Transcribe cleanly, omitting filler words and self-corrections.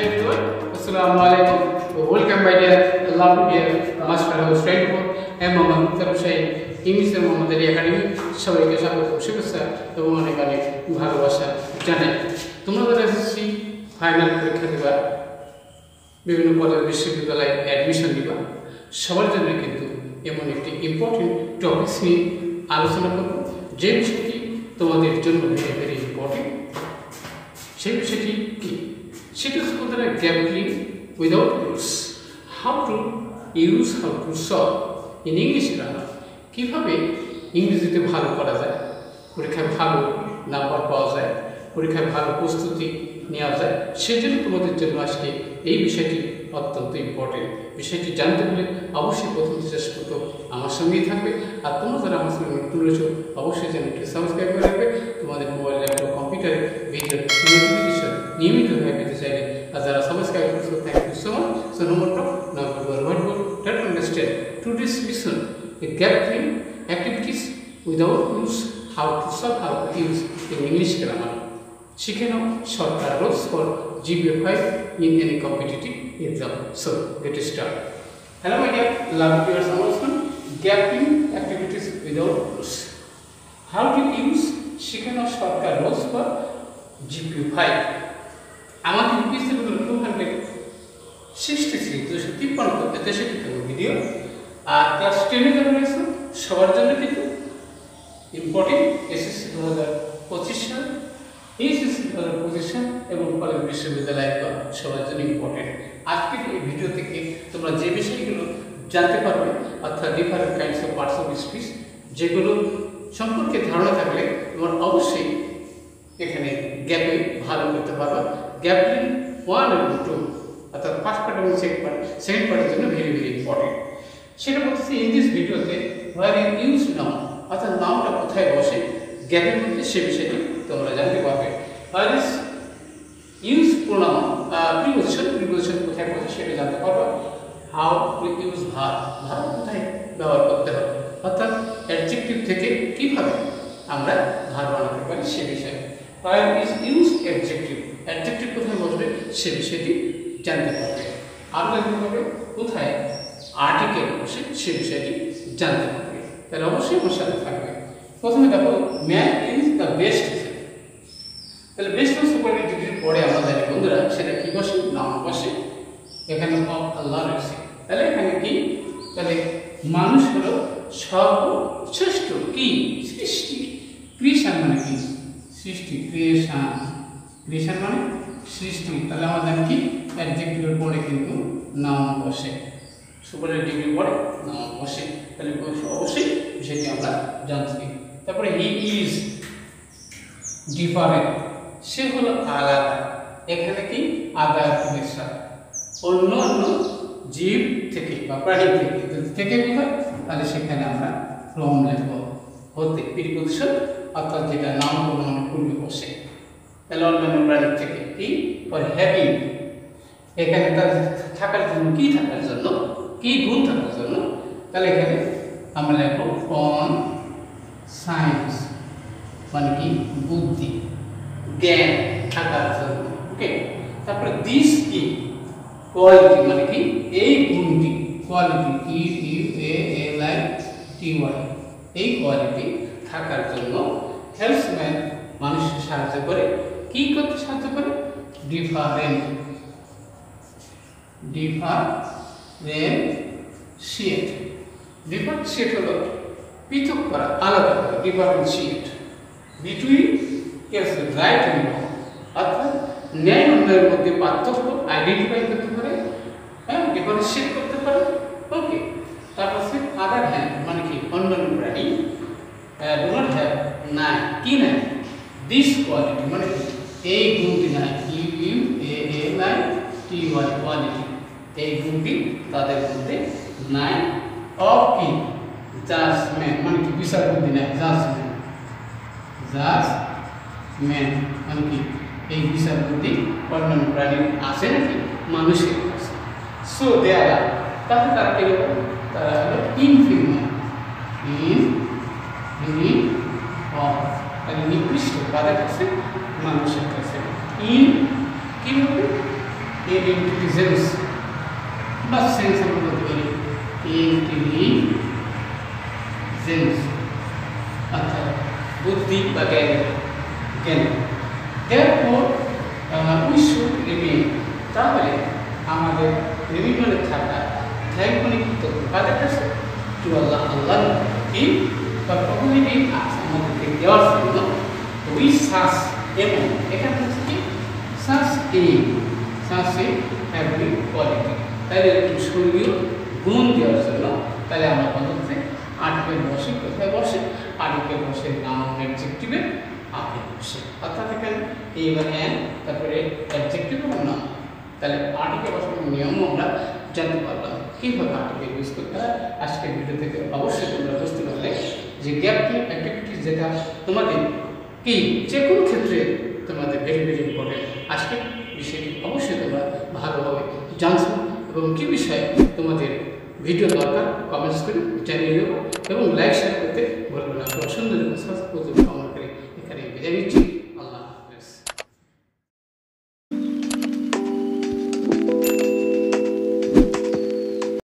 everyone. Assalamualaikum. Welcome my dear lovely dear master friend M. Mohammad Tarushay English Mohammad Ali Academy সবাইকে স্বাগত শুভেচ্ছা এবং অনেক অনেক ভালোবাসা জানাই। তোমরা যারা এসএসসি ফাইনাল পরীক্ষা দিবা বিভিন্ন পদের বিশ্ববিদ্যালয়ে অ্যাডমিশন দিবা সবার জন্য কিন্তু এমন একটি ইম্পর্টেন্ট টপিকস নিয়ে আলোচনা করব যে বিষয়টি তোমাদের জন্য ভেরি ইম্পর্টেন্ট। সেই বিষয়টি কি? সেটা হচ্ছে তোমাদের gap filling without rules, how to use, how to solve in English grammar. কীভাবে ইংরেজিতে ভালো করা যায়, পরীক্ষায় ভালো নাম্বার পাওয়া যায়, পরীক্ষায় ভালো প্রস্তুতি নেওয়া যায়, সেজন্য তোমাদের জন্য আজকে এই বিষয়টি অত্যন্ত ইম্পর্টেন্ট। বিষয়টি জানতে হলে অবশ্যই প্রথম শেষ পর্যন্ত আমার সঙ্গেই থাকবে। আর তোমরা যারা আমার সঙ্গে নতুন রয়েছো অবশ্যই চ্যানেলটি সাবস্ক্রাইব করে রাখবে। তোমাদের মোবাইল, ল্যাপটপ, কম্পিউটারে ভিডিও নোটিফিকেশন নিয়মিতভাবে পেতে চাইলে আর যারা সাবস্ক্রাইব করছো thank you so much. So number that understand today's lesson a gap filling activities without rules, how to solve, how to use in English grammar. শিখে নাও shortcut rules for GPA 5 in any competitive exam. So get started. Hello my dear lovely viewers, gap filling activities without rules. How to use শিখে নাও shortcut rules for GPA 5. আমাদের পিসি হলো 263 video. আর class 10 এ যারা রয়েছে সবার জন্য কিন্তু important SSC 2025 সাল, HSC 2025 সাল এবং কলেজ বিশ্ববিদ্যালয় সবার জন্য ইম্পর্টেন্ট। আজকের এই ভিডিও থেকে তোমরা যে বিষয়গুলো জানতে পারবে অর্থাৎ different kinds of parts of speech, যেগুলো সম্পর্কে ধারণা থাকলে তোমার অবশ্যই এখানে গ্যাপে ভালো করতে পারবে। গ্যাপ 1 এবং 2 অর্থাৎ ফার্স্ট পার্ট এবং সেকেন্ড পার্টের জন্য ভেরি ইম্পর্টেন্ট। সেটা বলতেছি ইন দিস ভিডিওতে হোয়ার ইউজ নাউন অর্থাৎ নাউনটা কোথায় বসে গ্যাপের মধ্যে সে বিষয়টি তোমরা জানতে পারবে। Where is use pronoun preposition কোথায় বসে সেটা জানতে পারবে। হাউ টু ইউজ ভার্ব কোথায় ব্যবহার করতে হবে অর্থাৎ অ্যাডজেক্টিভ থেকে কিভাবে আমরা ভার্ব বানাতে পারি সে বিষয়ে। হোয়ার ইজ ইউজ অ্যাডজেক্টিভ কোথায় বসবে সে বিষয়টি জানতে পারবে। আরও জানতে পারবে কোথায় আর্টিকেল বসে সে বিষয়টি জানতে পারবে। তাহলে অবশ্যই আমার সাথে থাকবে। প্রথমে দেখো ম্যান ইজ দ্য বেস্ট। তাহলে বেস্ট ও সুপারলেটিভের পরে আমরা জানি বন্ধুরা সেটা কি বসে, নাউন বসে। এখানে অফ আল্লাহ রয়েছে, তাহলে এখানে কি, তাহলে মানুষ হলো সর্বশ্রেষ্ঠ কি সৃষ্টি। ক্রিয়েশন মানে কি সৃষ্টি, ক্রিয়েশন মানে সৃষ্টি। তাহলে আমরা জানি কি অ্যাডজেক্টিভের পরে কিন্তু নাউন বসে, সুপারলেটিভের পরে নাউন বসে। তাহলে অবশ্যই বিষয়টি আমরা জানছি। তারপরে হি ইজ ডিফারেন্ট, সে হলো আলাদা। এখানে কি আদার অন্য জীব থেকে বা প্রাণী থেকে কোথায়, তাহলে সেখানে আমরা ফ্রম লিখব হতে প্রিপোজিশন অর্থাৎ যেটা নাউন প্রোনাউনের পূর্বে বসে। তাহলে অন্যান্য প্রাণীর থেকে কি ফর হ্যাভিং, এখানে তার থাকার জন্য কি থাকার জন্য, কি গুণ থাকার জন্য, তাহলে এখানে আমরা লিখব ফ্রম সায়েন্স মানে কি বুদ্ধি জ্ঞান থাকার জন্য। ওকে, তারপরে দিস কি কোয়ালিটি মানে কি এই গুণটি, কোয়ালিটি QUALITY এই কোয়ালিটি থাকার জন্য। হেল্পসম্যান মানুষকে সাহায্য করে, কি করতে সাহায্য করে, ডিফারেন্সিয়েট হলো পৃথক করা, আলাদা করা, differentiate between right and wrong অর্থাৎ ন্যায় অন্যায়ের মধ্যে পার্থক্য আইডেন্টিফাই করতে পারে, হ্যাঁ ডিফারেন্সিয়েট করতে পারে। ওকে, তারপর সে আদার হ্যান্ড মানে কি অন্যান্য প্রাণী ডু নট হ্যাভ নাই কি নাই, দিস কোয়ালিটি মানে এই গুণটি নাই, QUALITY কোয়ালিটি এই গুণটি তাদের মধ্যে নাই। অফ কি জাজমেন্ট মানে কি বিচার বুদ্ধি নাই, জাজমেন্ট মানে কি এই বিচার বুদ্ধি অন্যান্য প্রাণীর আছে নাকি মানুষের আছে। সো দেয়ার আর তাহলে তারা কি হলো, তারা হলো ইনফিরিয়র তাহলে নিকৃষ্ট কাদের কাছে, মানুষের কাছে। ইন কি হবে এর ইন্টেলিজেন্স বা সেন্স আমরা বলতে পারি ইন্টেলিজেন্স অর্থাৎ বুদ্ধি বা জ্ঞান। therefore we should remain, তাহলে আমাদের রিমিটরে থাকা thankfully কাদের কাছে টু আল্লাহ, আল্লাহ কি বা প্রভুদেবী আস আমাদেরকে দেওয়ার জন্য উই সাস এবং এখানে হচ্ছে কি সাস এভরি কোয়ালিটি, তাহলে একটু স্বর্গীয় গুণ দেওয়ার জন্য। তাহলে আমরা বলতে আর্টিকেল বসে কোথায় বসে, আর্টিকেল বসে নাউন অ্যাডজেক্টিভে আগে বসে, অর্থাৎ এখানে এইবার অ্যান তারপরে অ্যাডজেক্টিভ এবং নাউন। তাহলে আর্টিকেল বসানোর নিয়ম আমরা জানতে পারলাম কীভাবে আর্টিকেল ইউজ করতে হয়। আজকের ভিডিও থেকে অবশ্যই তোমরা বুঝতে পারলে যে গ্যাপটিভ অ্যাক্টিভিটিস যেটা তোমাদের কি যে কোনো ক্ষেত্রে তোমাদের ভেরি ভেরি ইম্পর্টেন্ট। আজকের বিষয়টি অবশ্যই তোমরা ভালোভাবে জানছো এবং কী বিষয়ে তোমাদের ভিডিও দরকার কমেন্টস করে জানিয়ে দেবো এবং লাইক শেয়ার করতে ভুলবে না। সুন্দর কামনা করে এখানে বিদায় নিচ্ছি।